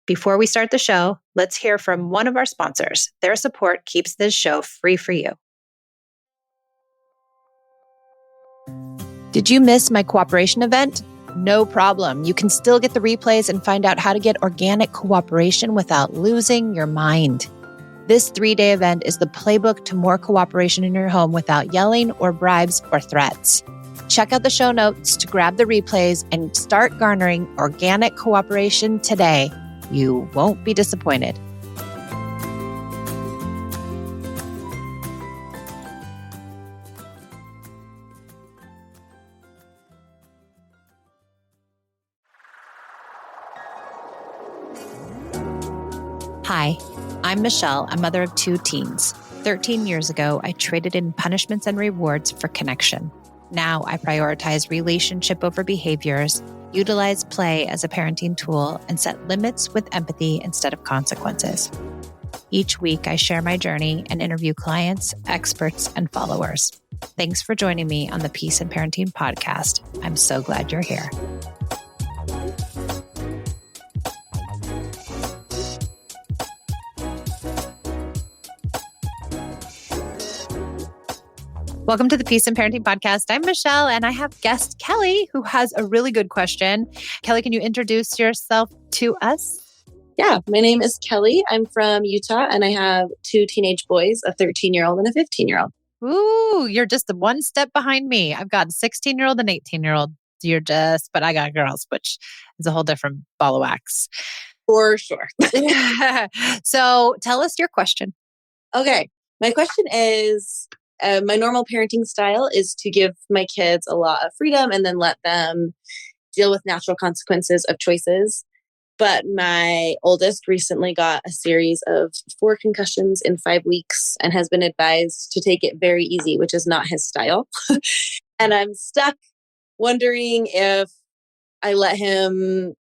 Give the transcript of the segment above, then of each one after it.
Before we start the show, let's hear from one of our sponsors. Their support keeps this show free for you. Did you miss my cooperation event? No problem. You can still get the replays and find out how to get organic cooperation without losing your mind. This 3-day event is the playbook to more cooperation in your home without yelling or bribes or threats. Check out the show notes to grab the replays and start garnering organic cooperation today. You won't be disappointed. Hi, I'm Michelle, a mother of 2 teens. 13 years ago, I traded in punishments and rewards for connection. Now I prioritize relationship over behaviors, utilize play as a parenting tool, and set limits with empathy instead of consequences. Each week, I share my journey and interview clients, experts, and followers. Thanks for joining me on the Peace and Parenting podcast. I'm so glad you're here. Welcome to the Peace and Parenting podcast. I'm Michelle, and I have guest Kelli, who has a really good question. Kelli, can you introduce yourself to us? Yeah, my name is Kelli. I'm from Utah, and I have 2 teenage boys, a 13-year-old and a 15-year-old. Ooh, you're just one step behind me. I've got a 16-year-old and 18-year-old. But I got girls, which is a whole different ball of wax. For sure. So tell us your question. Okay, my question is, my normal parenting style is to give my kids a lot of freedom and then let them deal with natural consequences of choices. But my oldest recently got a series of 4 concussions in 5 weeks and has been advised to take it very easy, which is not his style. And I'm stuck wondering if I let him,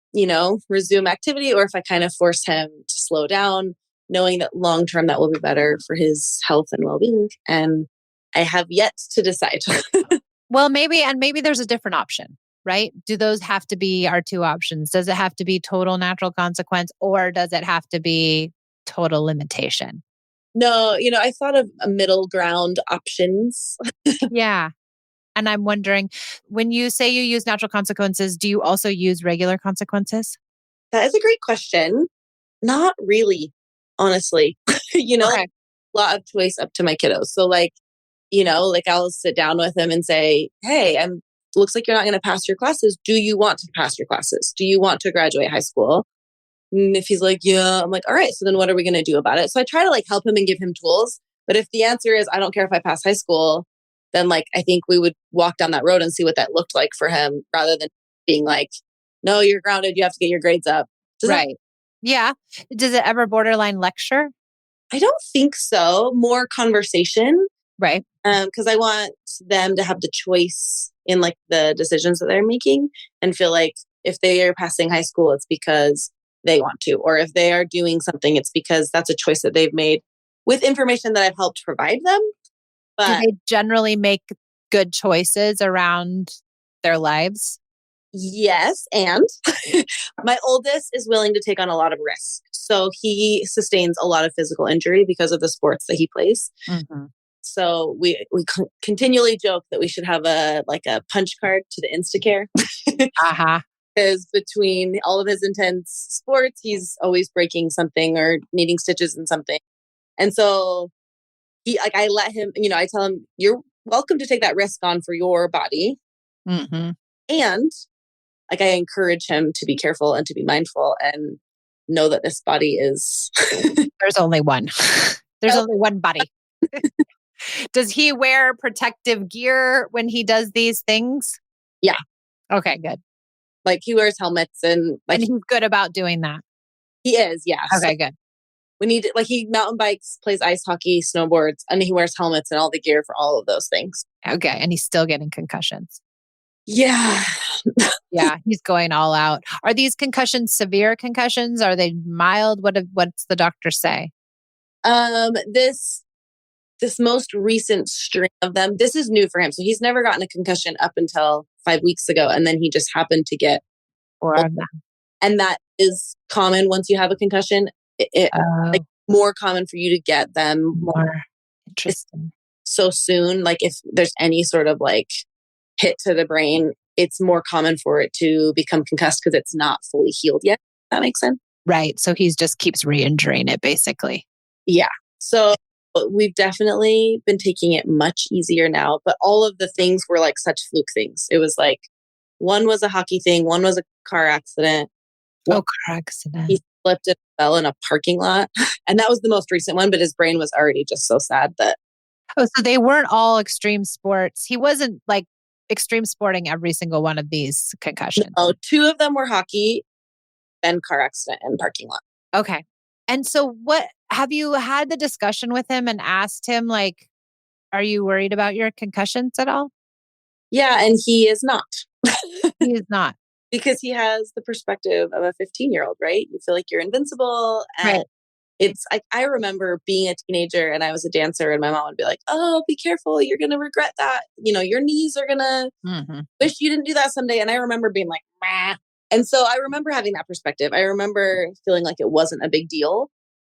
resume activity or if I kind of force him to slow down, knowing that long-term that will be better for his health and well-being. And I have yet to decide. Well, maybe there's a different option, right? Do those have to be our 2 options? Does it have to be total natural consequence, or does it have to be total limitation? No, I thought of a middle ground options. Yeah. And I'm wondering, when you say you use natural consequences, do you also use regular consequences? That is a great question. Not really, honestly. Okay. A lot of choice up to my kiddos. So I'll sit down with them and say, hey, looks like you're not going to pass your classes. Do you want to pass your classes? Do you want to graduate high school? And if he's like, yeah, I'm like, all right, so then what are we going to do about it? So I try to help him and give him tools. But if the answer is, I don't care if I pass high school, then I think we would walk down that road and see what that looked like for him rather than being like, no, you're grounded. You have to get your grades up. Yeah. Does it ever borderline lecture? I don't think so. More conversation. Right. Because I want them to have the choice in the decisions that they're making and feel like if they are passing high school, it's because they want to, or if they are doing something, it's because that's a choice that they've made with information that I've helped provide them. But do they generally make good choices around their lives? Yes. And my oldest is willing to take on a lot of risk. So he sustains a lot of physical injury because of the sports that he plays. Mm-hmm. So we continually joke that we should have a punch card to the Instacare. Because between all of his intense sports, he's always breaking something or needing stitches in something. And so I let him, I tell him, you're welcome to take that risk on for your body. Mm-hmm. And I encourage him to be careful and to be mindful and know that this body is... There's only one. There's only one body. Does he wear protective gear when he does these things? Yeah. Okay, good. He wears helmets and he's good about doing that. He is, yeah. Okay, good. When he mountain bikes, plays ice hockey, snowboards, and he wears helmets and all the gear for all of those things. Okay, and he's still getting concussions. Yeah. Yeah, he's going all out. Are these concussions severe concussions? Are they mild? What's the doctor say? This most recent string of them, this is new for him. So he's never gotten a concussion up until 5 weeks ago. And then he just happened to get 4 of them. And that is common once you have a concussion. Like more common for you to get them more interesting so soon. Like if there's any sort of like hit to the brain, it's more common for it to become concussed because it's not fully healed yet. That makes sense. Right. So he's just keeps re-injuring it basically. Yeah. So we've definitely been taking it much easier now, but all of the things were like such fluke things. It was like one was a hockey thing, one was a car accident. Car accident. He slipped and fell in a parking lot. And that was the most recent one, but his brain was already just so sad that. Oh, so they weren't all extreme sports. He wasn't like extreme sporting every single one of these concussions. No, two of them were hockey, then car accident and parking lot. Okay. And so what have you had the discussion with him and asked him, like, are you worried about your concussions at all? Yeah, and he is not. He is not. Because he has the perspective of a 15-year-old, right? You feel like you're invincible. And right. It's like, I remember being a teenager and I was a dancer and my mom would be like, oh, be careful. You're going to regret that. You know, your knees are going to wish you didn't do that someday. And I remember being like, meh. And so I remember having that perspective. I remember feeling like it wasn't a big deal.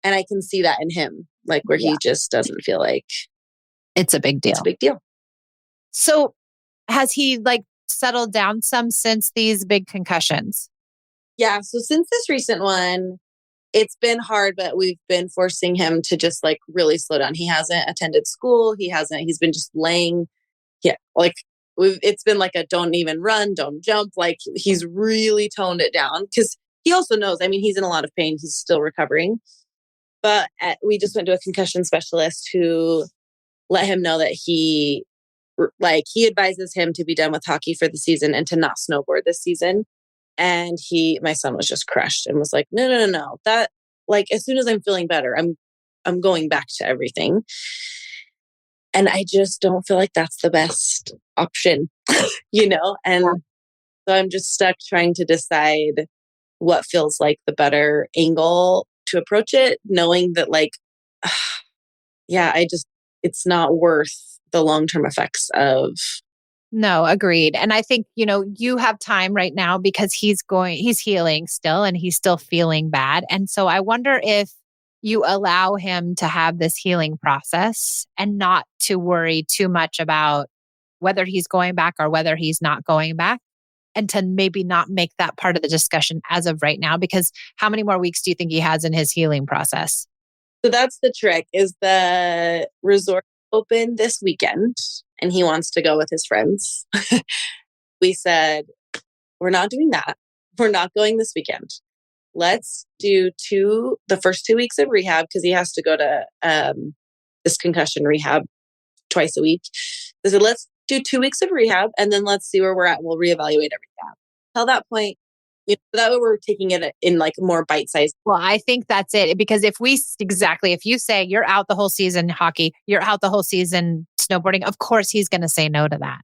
And I can see that in him, like where he just doesn't feel like it's a big deal. It's a big deal. So has he like settled down some since these big concussions? Yeah. So since this recent one, it's been hard, but we've been forcing him to just like really slow down. He hasn't attended school. He's been just laying. Yeah. Like it's been like a don't even run, don't jump. Like he's really toned it down because he also knows, I mean, he's in a lot of pain. He's still recovering. But we just went to a concussion specialist who let him know that he advises him to be done with hockey for the season and to not snowboard this season. And my son was just crushed and was like, no. That like, as soon as I'm feeling better, I'm going back to everything. And I just don't feel like that's the best option, you know? And so I'm just stuck trying to decide what feels like the better angle to approach it, knowing that like, it's not worth the long-term effects of. No, agreed. And I think, you have time right now because he's healing still and he's still feeling bad. And so I wonder if you allow him to have this healing process and not to worry too much about whether he's going back or whether he's not going back, and to maybe not make that part of the discussion as of right now, because how many more weeks do you think he has in his healing process? So that's the trick, is the resort open this weekend and he wants to go with his friends. We said, we're not doing that. We're not going this weekend. Let's do the first 2 weeks of rehab, because he has to go to this concussion rehab twice a week. They said, let's do 2 weeks of rehab and then let's see where we're at. We'll reevaluate every rehab. Till that point, that way we're taking it in like more bite-sized. Well, I think that's it. Because if you say you're out the whole season hockey, you're out the whole season snowboarding, of course he's going to say no to that.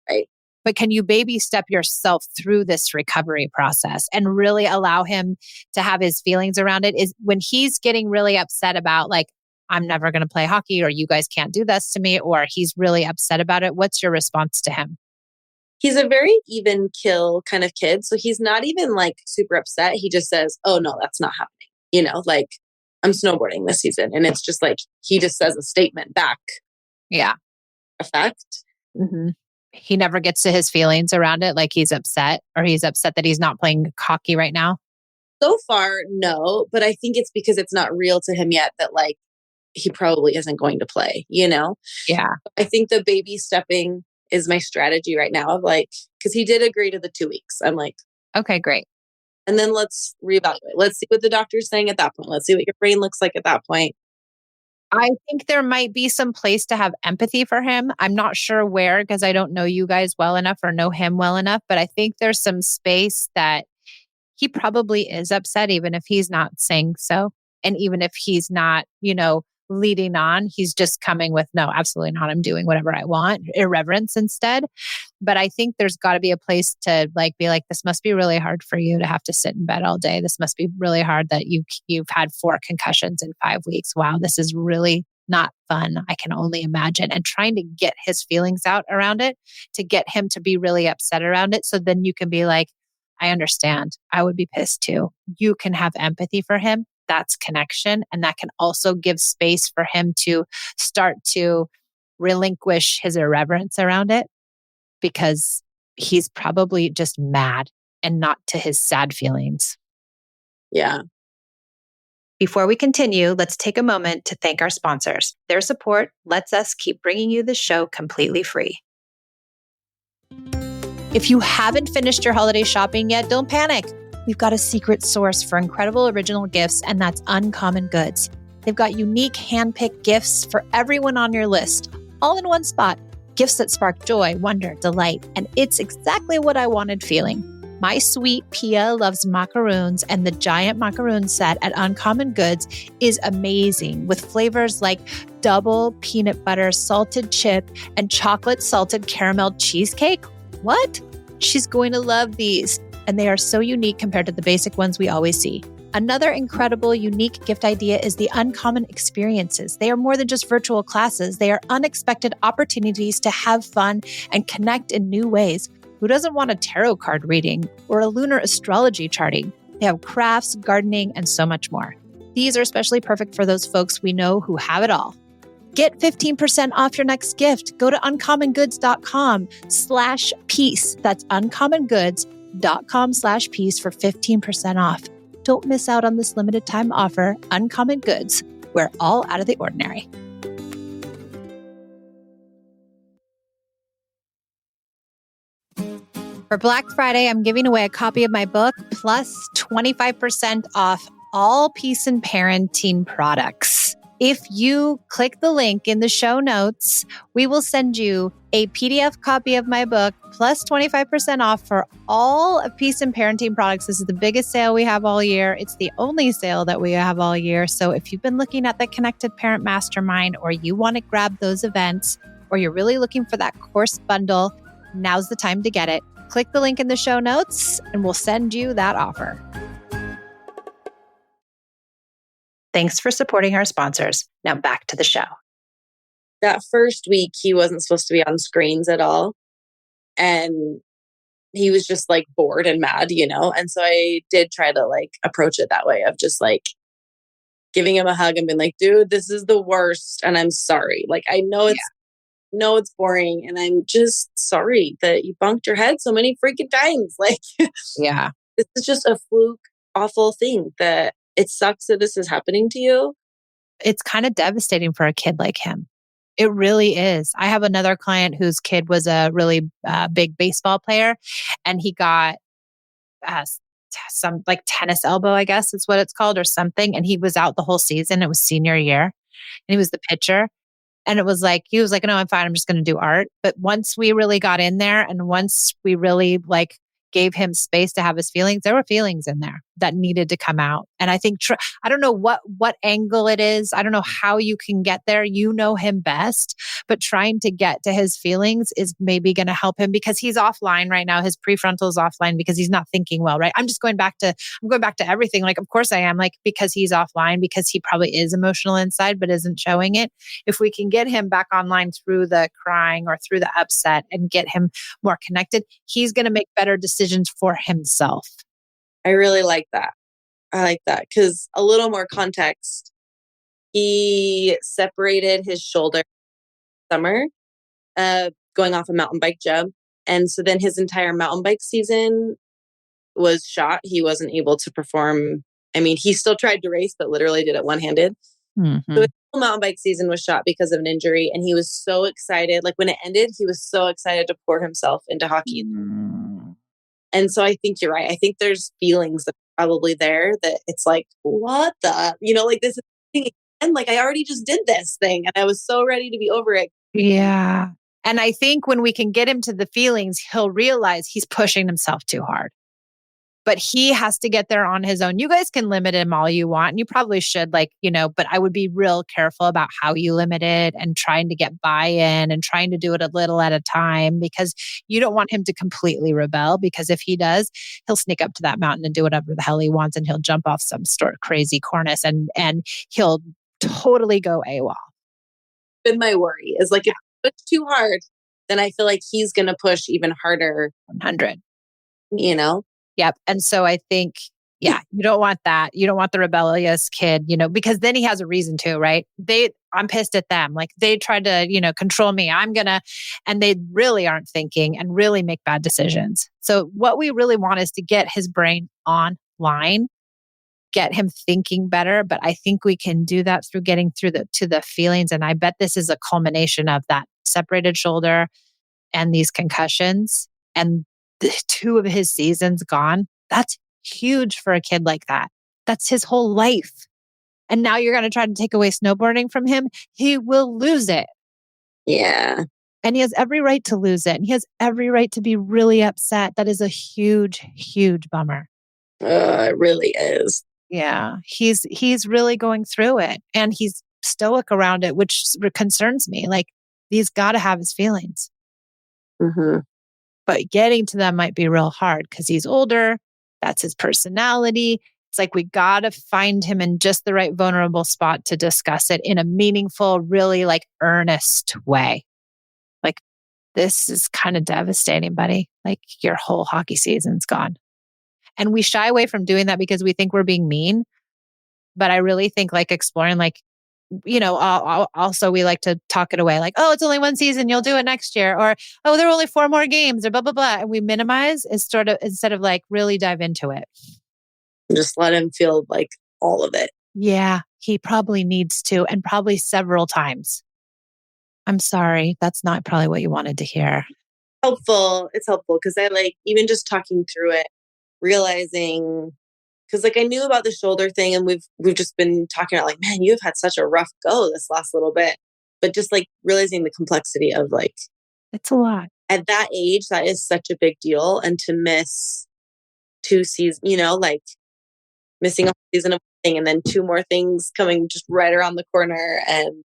Right. But can you baby step yourself through this recovery process and really allow him to have his feelings around it? Is when he's getting really upset about like, I'm never going to play hockey, or you guys can't do this to me, or he's really upset about it. What's your response to him? He's a very even kill kind of kid. So he's not even like super upset. He just says, oh no, that's not happening. Like I'm snowboarding this season. And it's just like, he just says a statement back. Yeah. Effect. Mm-hmm. He never gets to his feelings around it. Like he's upset, or he's upset that he's not playing hockey right now. So far, no, but I think it's because it's not real to him yet that like, he probably isn't going to play, Yeah. I think the baby stepping is my strategy right now, of like, because he did agree to the 2 weeks. I'm like, okay, great. And then let's reevaluate. Let's see what the doctor's saying at that point. Let's see what your brain looks like at that point. I think there might be some place to have empathy for him. I'm not sure where, because I don't know you guys well enough or know him well enough, but I think there's some space that he probably is upset, even if he's not saying so. And even if he's not, leading on, he's just coming with, no, absolutely not. I'm doing whatever I want, irreverence instead. But I think there's got to be a place to like be like, this must be really hard for you to have to sit in bed all day. This must be really hard that you've had 4 concussions in 5 weeks. Wow, this is really not fun. I can only imagine. And trying to get his feelings out around it, to get him to be really upset around it. So then you can be like, I understand. I would be pissed too. You can have empathy for him. That's connection. And that can also give space for him to start to relinquish his irreverence around it because he's probably just mad and not to his sad feelings. Yeah. Before we continue, let's take a moment to thank our sponsors. Their support lets us keep bringing you the show completely free. If you haven't finished your holiday shopping yet, don't panic. We've got a secret source for incredible original gifts, and that's Uncommon Goods. They've got unique hand-picked gifts for everyone on your list, all in one spot. Gifts that spark joy, wonder, delight, and it's exactly what I wanted feeling. My sweet Pia loves macaroons, and the giant macaroon set at Uncommon Goods is amazing with flavors like double peanut butter salted chip and chocolate salted caramel cheesecake. What? She's going to love these, and they are so unique compared to the basic ones we always see. Another incredible, unique gift idea is the Uncommon Experiences. They are more than just virtual classes. They are unexpected opportunities to have fun and connect in new ways. Who doesn't want a tarot card reading or a lunar astrology charting? They have crafts, gardening, and so much more. These are especially perfect for those folks we know who have it all. Get 15% off your next gift. Go to uncommongoods.com/peace. That's uncommongoods.com/peace for 15% off. Don't miss out on this limited time offer. Uncommon Goods, where all out of the ordinary. For Black Friday, I'm giving away a copy of my book plus 25% off all Peace and Parenting products. If you click the link in the show notes, we will send you a PDF copy of my book plus 25% off for all of Peace and Parenting products. This is the biggest sale we have all year. It's the only sale that we have all year. So if you've been looking at the Connected Parent Mastermind, or you want to grab those events, or you're really looking for that course bundle, now's the time to get it. Click the link in the show notes and we'll send you that offer. Thanks for supporting our sponsors. Now back to the show. That first week, he wasn't supposed to be on screens at all. And he was just like bored and mad, you know? And so I did try to like approach it that way of just like giving him a hug and being like, dude, this is the worst. And I'm sorry. Like, I know it's boring. And I'm just sorry that you bunked your head so many freaking times. Like, yeah, this is just a fluke, awful thing that it sucks that this is happening to you. It's kind of devastating for a kid like him. It really is. I have another client whose kid was a really big baseball player, and he got some like tennis elbow, I guess is what it's called, or something. And he was out the whole season. It was senior year, and he was the pitcher. And it was like, he was like, no, I'm fine. I'm just going to do art. But once we really got in there, and once we really like gave him space to have his feelings, there were feelings in there that needed to come out. And I think, I don't know what angle it is. I don't know how you can get there. You know him best, but trying to get to his feelings is maybe going to help him because he's offline right now. His prefrontal is offline because he's not thinking well, right? I'm going back to everything. Like, of course I am, like, because he's offline, because he probably is emotional inside, but isn't showing it. If we can get him back online through the crying or through the upset and get him more connected, he's going to make better decisions for himself. I really like that. I like that because a little more context. He separated his shoulder summer, going off a mountain bike jump. And so then his entire mountain bike season was shot. He wasn't able to perform. I mean, he still tried to race, but literally did it one-handed. Mm-hmm. So his whole mountain bike season was shot because of an injury. And he was so excited. Like when it ended, he was so excited to pour himself into hockey. Mm-hmm. And so I think you're right. I think there's feelings that are probably there that it's like, what the, like this is and like, I already just did this thing and I was so ready to be over it. Yeah. And I think when we can get him to the feelings, he'll realize he's pushing himself too hard. But he has to get there on his own. You guys can limit him all you want. And you probably should, but I would be real careful about how you limit it and trying to get buy-in and trying to do it a little at a time, because you don't want him to completely rebel, because if he does, he'll sneak up to that mountain and do whatever the hell he wants, and he'll jump off some crazy cornice and he'll totally go AWOL. Been my worry is like, if I push too hard, then I feel like he's going to push even harder. 100. Yep. And so I think, yeah, you don't want that. You don't want the rebellious kid, because then he has a reason to, right? I'm pissed at them. Like they tried to, control me. And they really aren't thinking and really make bad decisions. So what we really want is to get his brain online, get him thinking better. But I think we can do that through getting to the feelings. And I bet this is a culmination of that separated shoulder and these concussions and the 2 of his seasons gone. That's huge for a kid like that. That's his whole life. And now you're going to try to take away snowboarding from him. He will lose it. Yeah. And he has every right to lose it. And he has every right to be really upset. That is a huge, huge bummer. It really is. Yeah. He's really going through it. And he's stoic around it, which concerns me. Like he's got to have his feelings. Mm-hmm. But getting to them might be real hard because he's older. That's his personality. It's like we got to find him in just the right vulnerable spot to discuss it in a meaningful, really like earnest way. Like, this is kind of devastating, buddy. Like your whole hockey season's gone. And we shy away from doing that because we think we're being mean. But I really think like exploring, like, also we like to talk it away. Like, oh, it's only one season. You'll do it next year. Or, oh, there are only 4 more games or blah, blah, blah. And we minimize instead of like really dive into it. Just let him feel like all of it. Yeah, he probably needs to, and probably several times. I'm sorry. That's not probably what you wanted to hear. It's helpful because I like even just talking through it, realizing because like I knew about the shoulder thing and we've just been talking about like, man, you've had such a rough go this last little bit. But just like realizing the complexity of like it's a lot. At that age, that is such a big deal. And to miss 2 seasons, like missing a season of thing and then 2 more things coming just right around the corner and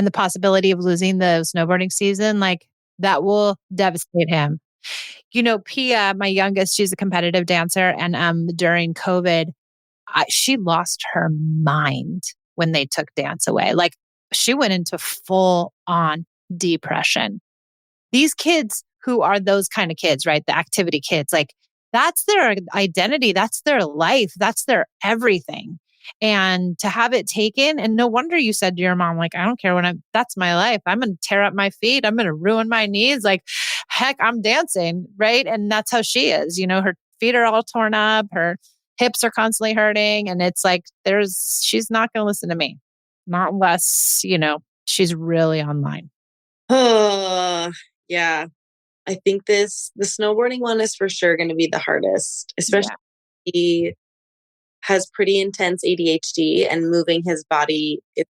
the possibility of losing the snowboarding season, like that will devastate him. Pia, my youngest, she's a competitive dancer. And during COVID, she lost her mind when they took dance away. Like she went into full on depression. These kids who are those kind of kids, right? The activity kids, like that's their identity. That's their life. That's their everything. And to have it taken, and no wonder you said to your mom, like, I don't care that's my life. I'm going to tear up my feet. I'm going to ruin my knees. Like, heck, I'm dancing. Right. And that's how she is. Her feet are all torn up. Her hips are constantly hurting. And it's like, she's not going to listen to me. Not unless, she's really online. Oh, yeah. I think the snowboarding one is for sure going to be the hardest, especially he has pretty intense ADHD and moving his body is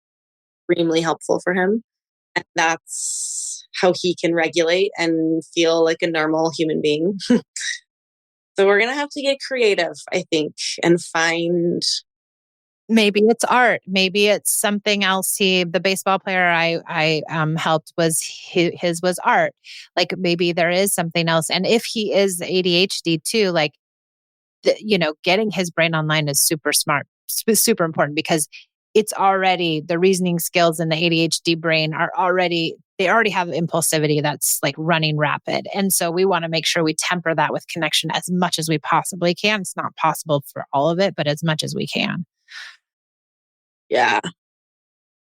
extremely helpful for him. And that's how he can regulate and feel like a normal human being. So we're going to have to get creative, I think, and find. Maybe it's art. Maybe it's something else. The baseball player I helped his was art. Like maybe there is something else. And if he is ADHD too, like, getting his brain online is super smart, super important because it's already the reasoning skills in the ADHD brain they already have impulsivity that's like running rapid. And so we want to make sure we temper that with connection as much as we possibly can. It's not possible for all of it, but as much as we can. Yeah.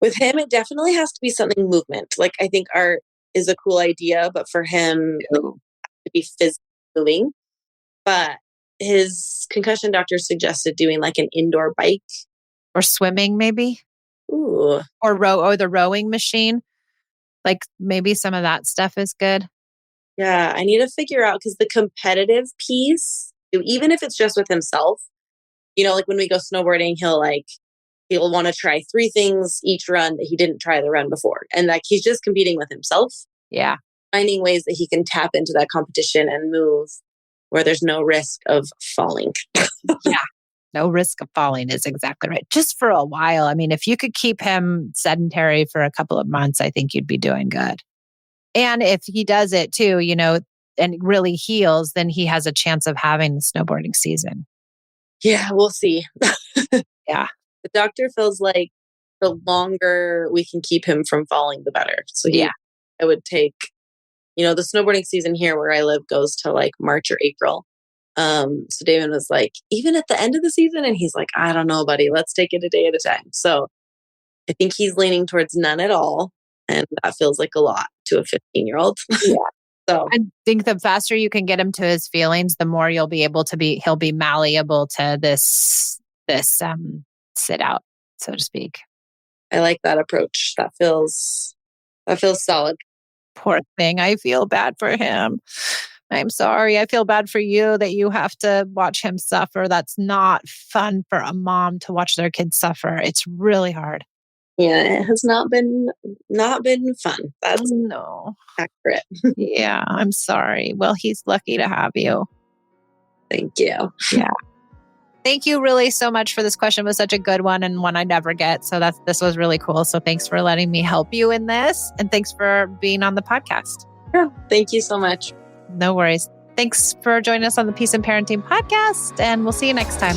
With him, it definitely has to be something movement. Like I think art is a cool idea, but for him like, to be physically moving. But his concussion doctor suggested doing like an indoor bike. Or swimming maybe. Ooh. Or the rowing machine. Like maybe some of that stuff is good. Yeah, I need to figure out because the competitive piece, even if it's just with himself, like when we go snowboarding, he'll want to try 3 things each run that he didn't try the run before. And like he's just competing with himself. Yeah. Finding ways that he can tap into that competition and move where there's no risk of falling. Yeah. No risk of falling is exactly right. Just for a while. I mean, if you could keep him sedentary for a couple of months, I think you'd be doing good. And if he does it too, and really heals, then he has a chance of having the snowboarding season. Yeah, we'll see. Yeah. The doctor feels like the longer we can keep him from falling, the better. So it would take, the snowboarding season here where I live goes to like March or April. So Damon was like, even at the end of the season? And he's like, I don't know, buddy. Let's take it a day at a time. So I think he's leaning towards none at all. And that feels like a lot to a 15-year-old. Yeah. So I think the faster you can get him to his feelings, the more he'll be malleable to this sit out, so to speak. I like that approach. That feels solid. Poor thing. I feel bad for him. I'm sorry. I feel bad for you that you have to watch him suffer. That's not fun for a mom to watch their kids suffer. It's really hard. Yeah, it has not been fun. That's no accurate. Yeah, I'm sorry. Well, he's lucky to have you. Thank you. Yeah. Thank you really so much for this question. It was such a good one and one I never get. So this was really cool. So thanks for letting me help you in this. And thanks for being on the podcast. Yeah, thank you so much. No worries. Thanks for joining us on the Peace and Parenting podcast. And we'll see you next time.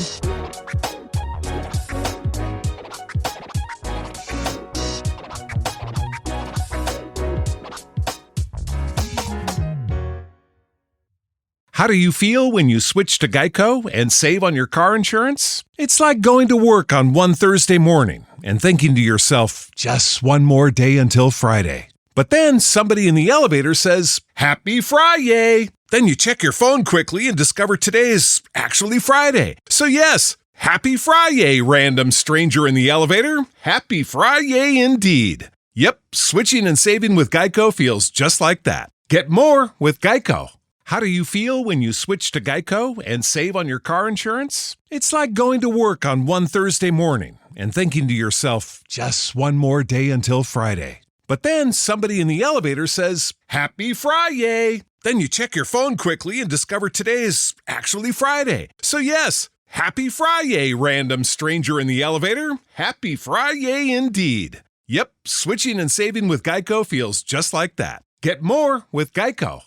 How do you feel when you switch to Geico and save on your car insurance? It's like going to work on one Thursday morning and thinking to yourself, just one more day until Friday. But then somebody in the elevator says, Happy Friday! Then you check your phone quickly and discover today is actually Friday. So yes, Happy Friday, random stranger in the elevator. Happy Friday indeed. Yep, switching and saving with Geico feels just like that. Get more with Geico. How do you feel when you switch to Geico and save on your car insurance? It's like going to work on one Thursday morning and thinking to yourself, just one more day until Friday. But then somebody in the elevator says, Happy Friday! Then you check your phone quickly and discover today is actually Friday. So yes, Happy Friday, random stranger in the elevator. Happy Friday indeed. Yep, switching and saving with Geico feels just like that. Get more with Geico.